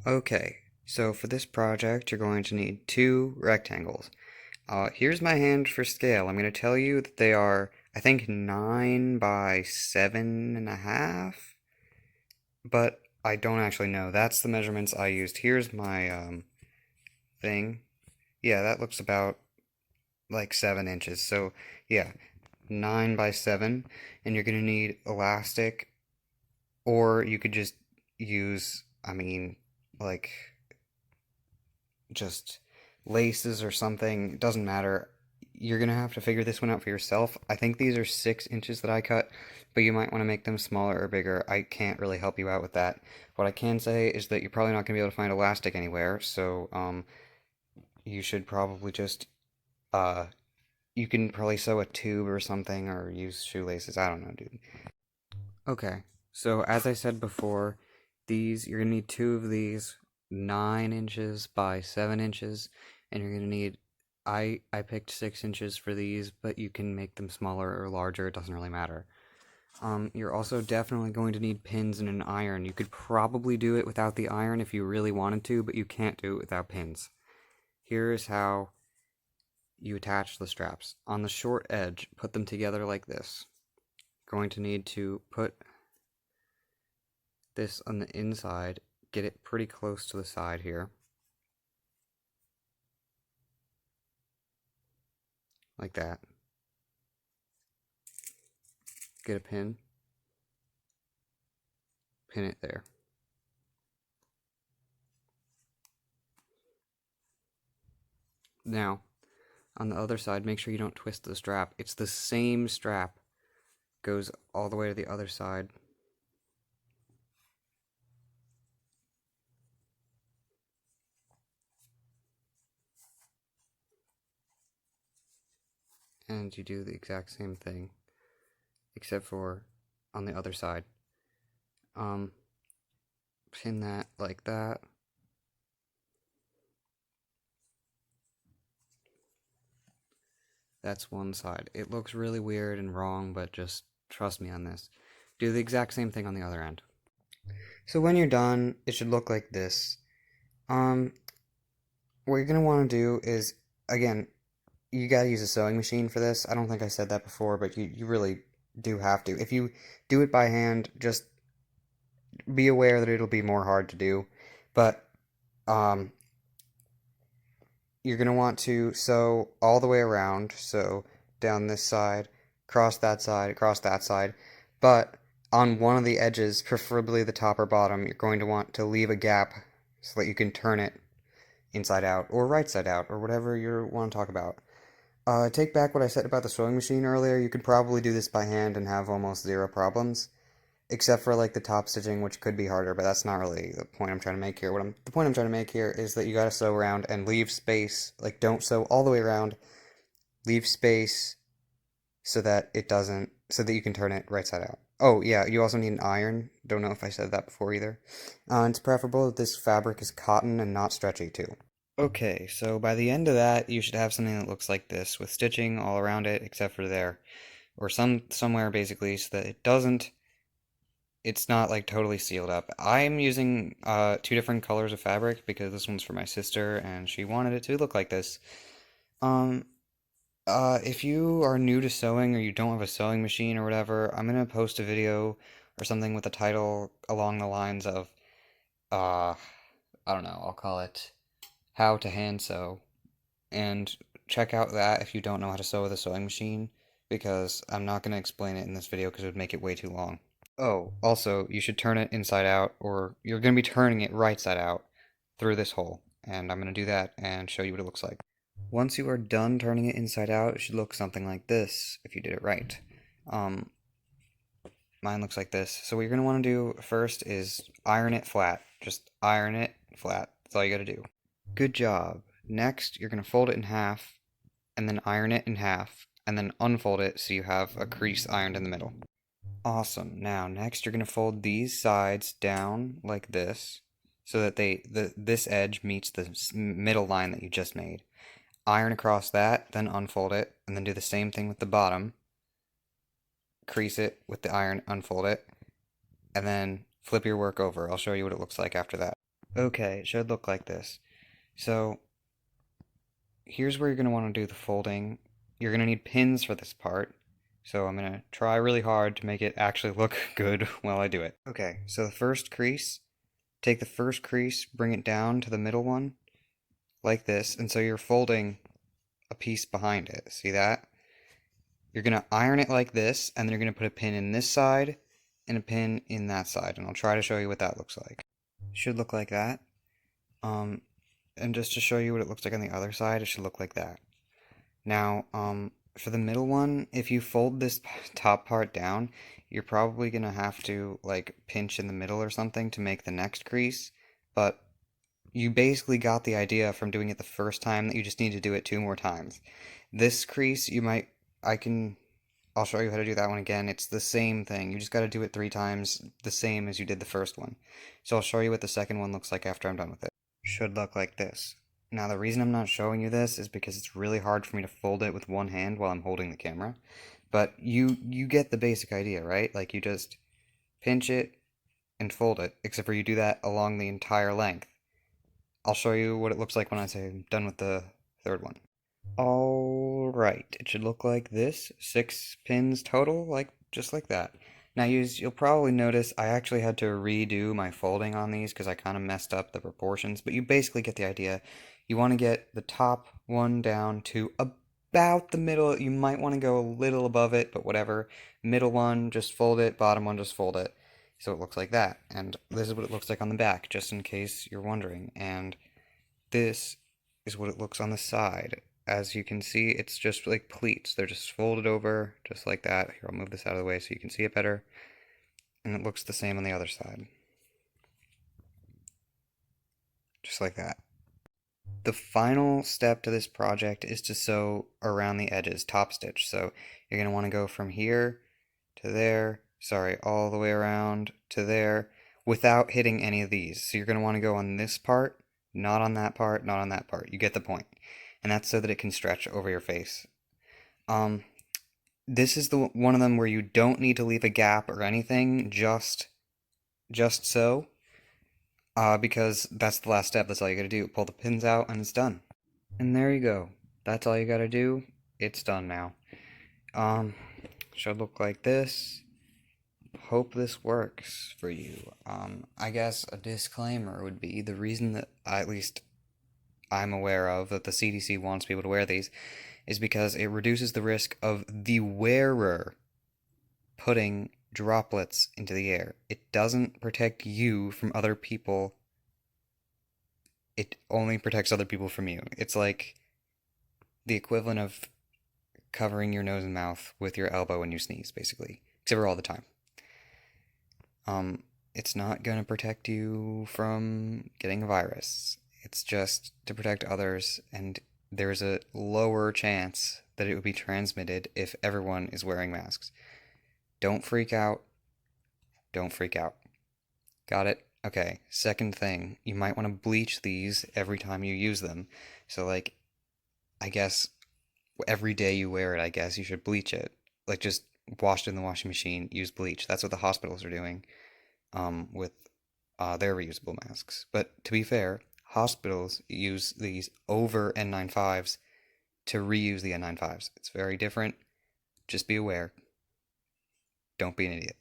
Okay, so for this project, you're going to need two rectangles. Here's my hand for scale. I'm going to tell you that they are, I think, 9 by 7.5, but I don't actually know. That's the measurements I used. Here's my thing. Yeah, that looks about like 7 inches. So, yeah, 9 by 7, and you're going to need elastic, or you could just use, like just laces or something. It doesn't matter. You're gonna have to figure this one out for yourself. I think these are 6 inches that I cut, but you might want to make them smaller or bigger. I can't really help you out with that. What I can say is that you're probably not gonna be able to find elastic anywhere, so you should probably just uh, you can probably sew a tube or something or use shoelaces. I don't know, dude. Okay, so as I said before, you're gonna need two of these, 9 inches by 7 inches, and you're gonna need. I picked 6 inches for these, but you can make them smaller or larger. It doesn't really matter. You're also definitely going to need pins and an iron. You could probably do it without the iron if you really wanted to, but you can't do it without pins. Here is how you attach the straps. On the short edge, put them together like this. Going to need to put this on the inside, get it pretty close to the side here, like that. Get a pin, pin it there. Now, on the other side, make sure you don't twist the strap. It's the same strap, goes all the way to the other side. And you do the exact same thing, except for on the other side. Pin that like that. That's one side. It looks really weird and wrong, but just trust me on this. Do the exact same thing on the other end. So when you're done, it should look like this. Um, what you're gonna want to do is, again, you gotta use a sewing machine for this. I don't think I said that before, but you really do have to. If you do it by hand, just be aware that it'll be more hard to do. But um, you're gonna want to sew all the way around. So down this side, across that side. But on one of the edges, preferably the top or bottom, you're going to want to leave a gap so that you can turn it inside out or right side out or whatever you want to talk about. Take back what I said about the sewing machine earlier. You could probably do this by hand and have almost zero problems, except for like the top stitching, which could be harder. But that's not really the point I'm trying to make here. The point I'm trying to make here is that you gotta sew around and leave space. Like, don't sew all the way around. Leave space so that it doesn't, so that you can turn it right side out. Oh yeah, you also need an iron. Don't know if I said that before either. It's preferable that this fabric is cotton and not stretchy too. Okay, so by the end of that, you should have something that looks like this, with stitching all around it, except for there, or somewhere basically, so that it's not like totally sealed up. I'm using two different colors of fabric because this one's for my sister, and she wanted it to look like this. Um, if you are new to sewing or you don't have a sewing machine or whatever, I'm gonna post a video or something with a title along the lines of, uh, I don't know, I'll call it How to Hand Sew. And check out that if you don't know how to sew with a sewing machine, because I'm not going to explain it in this video because it would make it way too long. Oh, also, you should turn it inside out, or you're going to be turning it right side out through this hole. And I'm going to do that and show you what it looks like. Once you are done turning it inside out, it should look something like this if you did it right. Um, Mine looks like this. So what you're going to want to do first is iron it flat. Just iron it flat. That's all you got to do. Good job. Next, you're going to fold it in half, and then iron it in half, and then unfold it so you have a crease ironed in the middle. Awesome. Now, next you're going to fold these sides down like this, so that this edge meets the middle line that you just made. Iron across that, then unfold it, and then do the same thing with the bottom. Crease it with the iron, unfold it, and then flip your work over. I'll show you what it looks like after that. Okay, it should look like this. So here's where you're going to want to do the folding. You're going to need pins for this part. So I'm going to try really hard to make it actually look good while I do it. Okay, so the first crease, take the first crease, bring it down to the middle one, like this, and so you're folding a piece behind it. See that? You're going to iron it like this, and then you're going to put a pin in this side and a pin in that side, and I'll try to show you what that looks like. It should look like that. Um, and just to show you what it looks like on the other side, it should look like that. Now, for the middle one, if you fold this top part down, you're probably going to have to, like, pinch in the middle or something to make the next crease, but you basically got the idea from doing it the first time that you just need to do it 2 more times. This crease, I'll show you how to do that one again. It's the same thing. You just got to do it 3 times, the same as you did the first one. So I'll show you what the second one looks like after I'm done with it. Should look like this. Now the reason I'm not showing you this is because it's really hard for me to fold it with one hand while I'm holding the camera. But you get the basic idea, right? Like you just pinch it and fold it, except for you do that along the entire length. I'll show you what it looks like when I say I'm done with the third one. Alright, it should look like this. 6 pins total, just like that. Now you'll probably notice I actually had to redo my folding on these because I kind of messed up the proportions, but you basically get the idea. You want to get the top one down to about the middle. You might want to go a little above it, but whatever. Middle one, just fold it. Bottom one, just fold it. So it looks like that. And this is what it looks like on the back, just in case you're wondering. And this is what it looks on the side. As you can see, it's just like pleats. They're just folded over, just like that. Here, I'll move this out of the way so you can see it better. And it looks the same on the other side. Just like that. The final step to this project is to sew around the edges, top stitch. So you're going to want to go from here to there, all the way around to there, without hitting any of these. So you're going to want to go on this part, not on that part, not on that part. You get the point. And that's so that it can stretch over your face. Um, this is the one of them where you don't need to leave a gap or anything, just so, because that's the last step. That's all you gotta do. Pull the pins out and it's done. And there you go. That's all you gotta do. It's done now. Um, should look like this. Hope this works for you. I guess a disclaimer would be the reason that at least I'm aware of that the CDC wants people to wear these is because it reduces the risk of the wearer putting droplets into the air. It doesn't protect you from other people. It only protects other people from you. It's like the equivalent of covering your nose and mouth with your elbow when you sneeze, basically. Except for all the time. It's not going to protect you from getting a virus. It's just to protect others, and there's a lower chance that it would be transmitted if everyone is wearing masks. Don't freak out. Don't freak out. Got it? Okay, second thing, you might want to bleach these every time you use them. So, like, I guess every day you wear it, I guess you should bleach it. Like, just wash it in the washing machine, use bleach. That's what the hospitals are doing with their reusable masks. But to be fair, hospitals use these over N95s to reuse the N95s. It's very different. Just be aware. Don't be an idiot.